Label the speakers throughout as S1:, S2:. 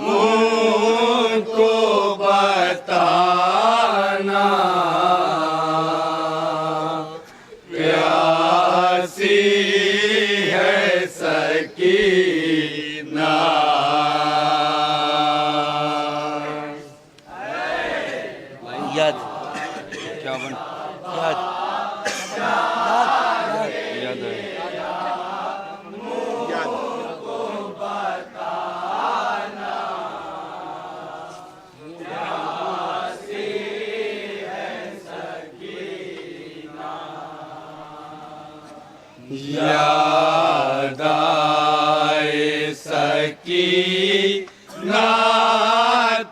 S1: मुझको बताना प्यासी है सकीना।
S2: याद
S1: क्या बन
S2: याद
S1: याद है याद आए सकीना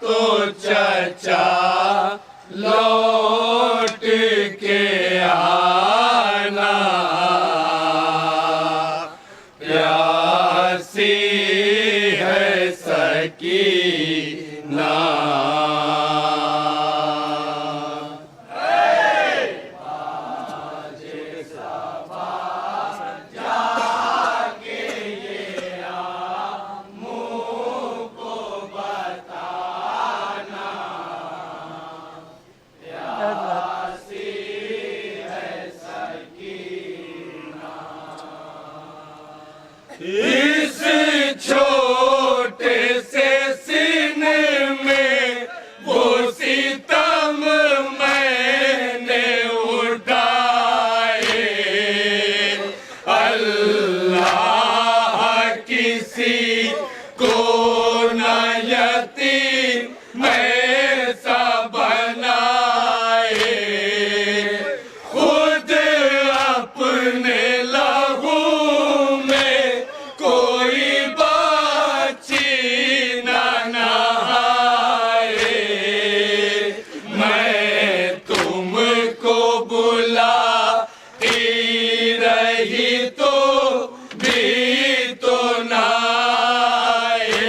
S1: तो चचा लौट के आना प्यासी है सकीना। इस छोटे से सीने में वो सितम मैंने उठाए अल्लाह किसी को न यतीम में सा बनाए खुद अपने लहू में कोई बच्ची न नहाए मैं तुमको बुलाती रही तो भी तो न आए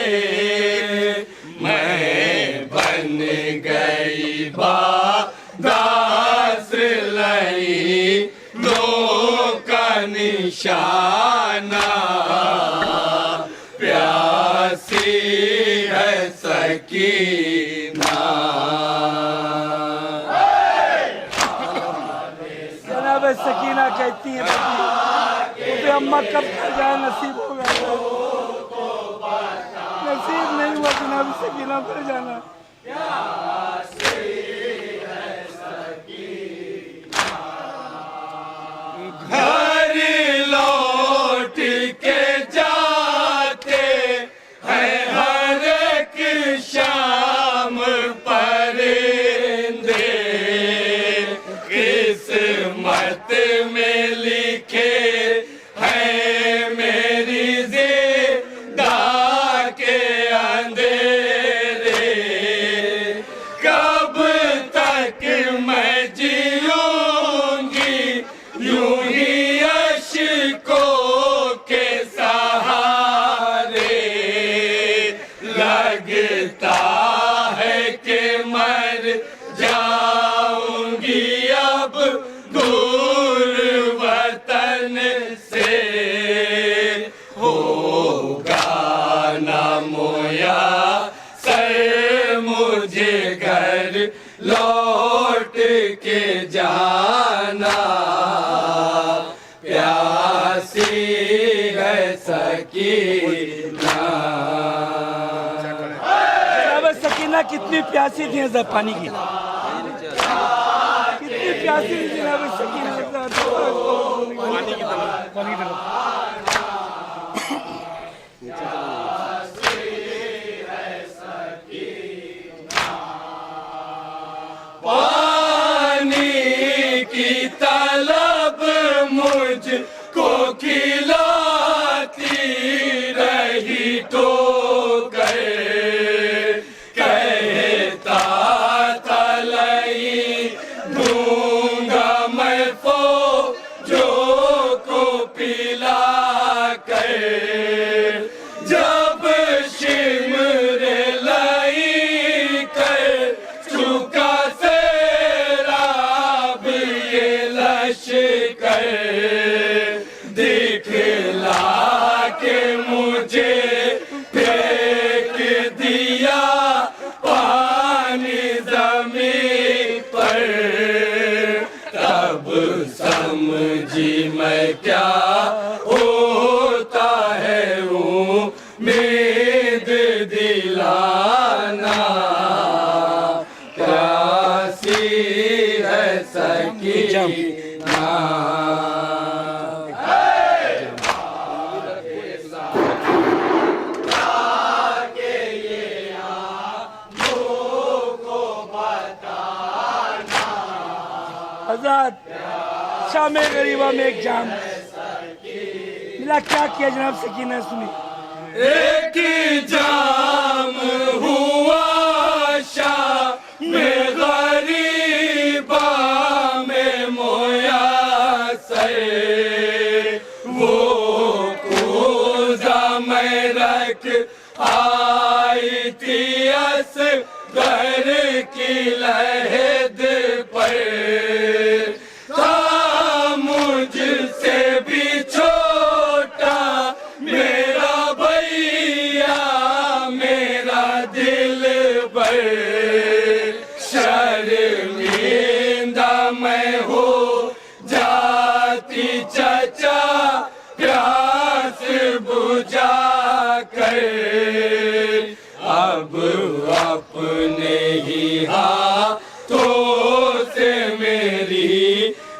S1: मैं बन गई दास लई दो का निशाना प्यासी है सकीना।
S3: जनाब सकीना कहती है तो अम्मा कब तक जाए नसीब होगा नसीब नहीं हुआ जनाब सकीना पर जाना।
S1: घर लौट के जाते हैं हर एक शाम परिंदे किस्मत में लिखे हैं मेरी ज़िंदा के अंधेरे कब तक मैं जीऊंगी यूं ही अश्कों के सहारे लगता है कि मर जाऊंगी अब दूर वतन से होगा ना मोया सर मुझे घर लौट के जाना प्यासी है सकीना।
S3: जनाब सकीना कितनी प्यासी थी हज़रत पानी की कितनी प्यासी थी जनाब सकीना पानी की तरफ
S1: पानी की तलब मुझको खिलाती रही ठोकर कहता था कर दिखला के मुझे फेंक दिया पानी जमीन पर। तब समझी मैं क्या होता है उम्मीद दिलाना। प्यासी है सकीना।
S3: आजाद शाम गरीबा में एक जाम मिला, क्या किया जनाब सकीना सुनी।
S1: एक जाम हुआ शाम गरीबा में मोया सर। वो कूजा मैं रख आई थी असगर की लहद पर। था मुझसे भी छोटा मेरा भैया मेरा दिल पर। शर्मिंदा मैं हो जाती चचा प्यास बुझा कर। अब अपने ही हाथों से मेरी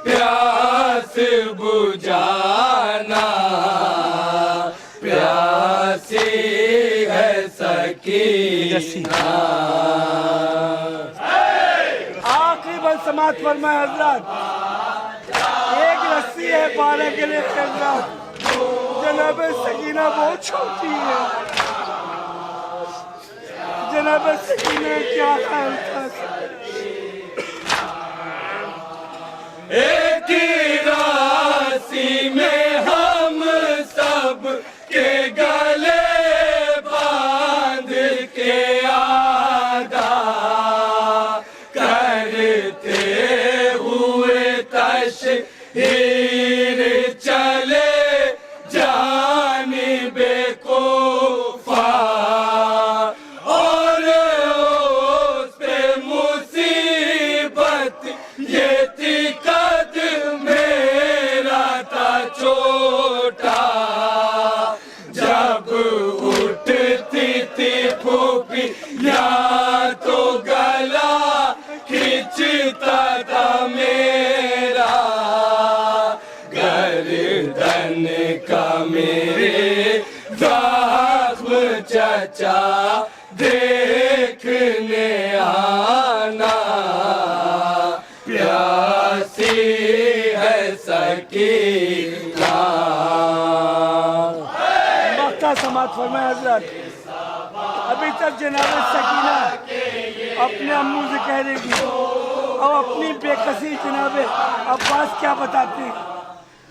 S1: प्यास बुझाना। प्यासी है सकीना।
S3: आखिरी बल समात फरमाए हजरत, एक रस्सी है 12 के लिए हजरत। जनाब सकीना बहुत छोटी है। जनाब सकीना क्या हाल था।
S1: एक राशि में हम सब के गले बांध के आदा करते हुए तशहीर चले जानिबे कोफा। और उस पे मुसीबत ये थी कद मेरा था छोटा। जब उठती थी फूफी या तो गला खींचता था मेरा। गर्दन का मेरे ज़ख्म चचा देखने आना। प्यासी है सकीना।
S3: मक्का समात फरमाए हजरत, अभी तक जनाब सकीना अपने अम्मू से कह रही थी और अपनी बेकसी जनाब अब्बास क्या बताते हैं।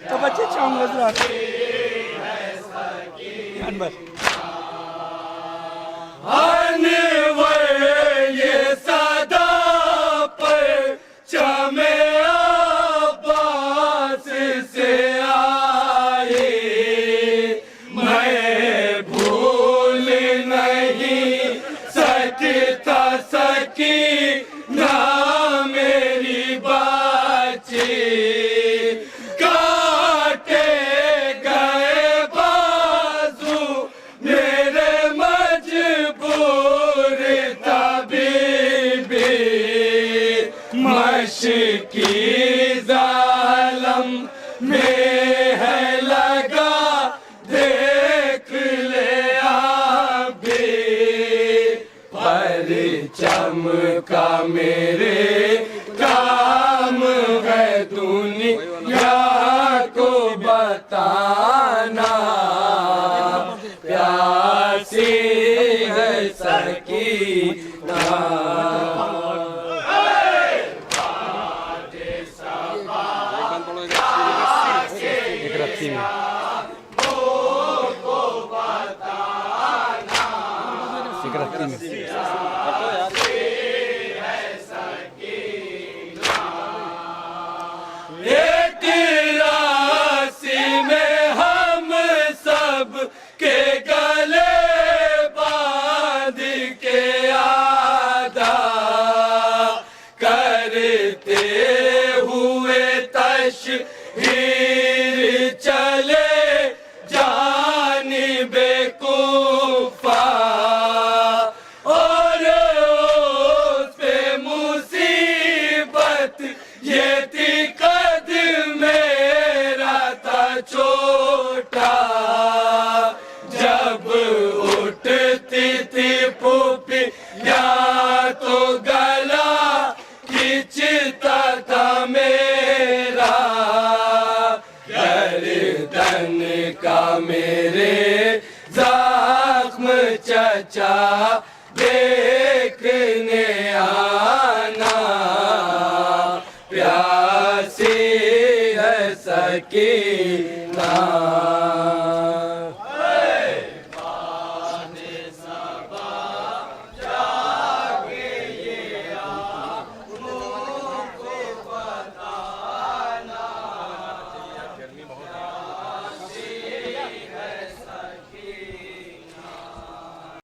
S3: तो बच्चे चाहूंगा हजरत
S1: ये सदा पर चमे अब्बास से आए। मैं भूल नहीं सकता सकीना मेरी बाची। काटे गए बाजू मेरे मजबूर तबीबी। मशकी जालम में है लगा देख ले अभी। परचम का मेरे काम है दुनिया को बताना। प्यासी है सकीना।
S2: एक रस्सी में एक रस्सी में
S1: एक हीर चले जानिबे कूफा और उस पे मुसीबत ये थी कद मेरा था छोटा जब उठती थी पुपी या तो गला खींचता था मेरा गर्दन का मेरे जख्म चचा देखने आना प्यासी है सकीना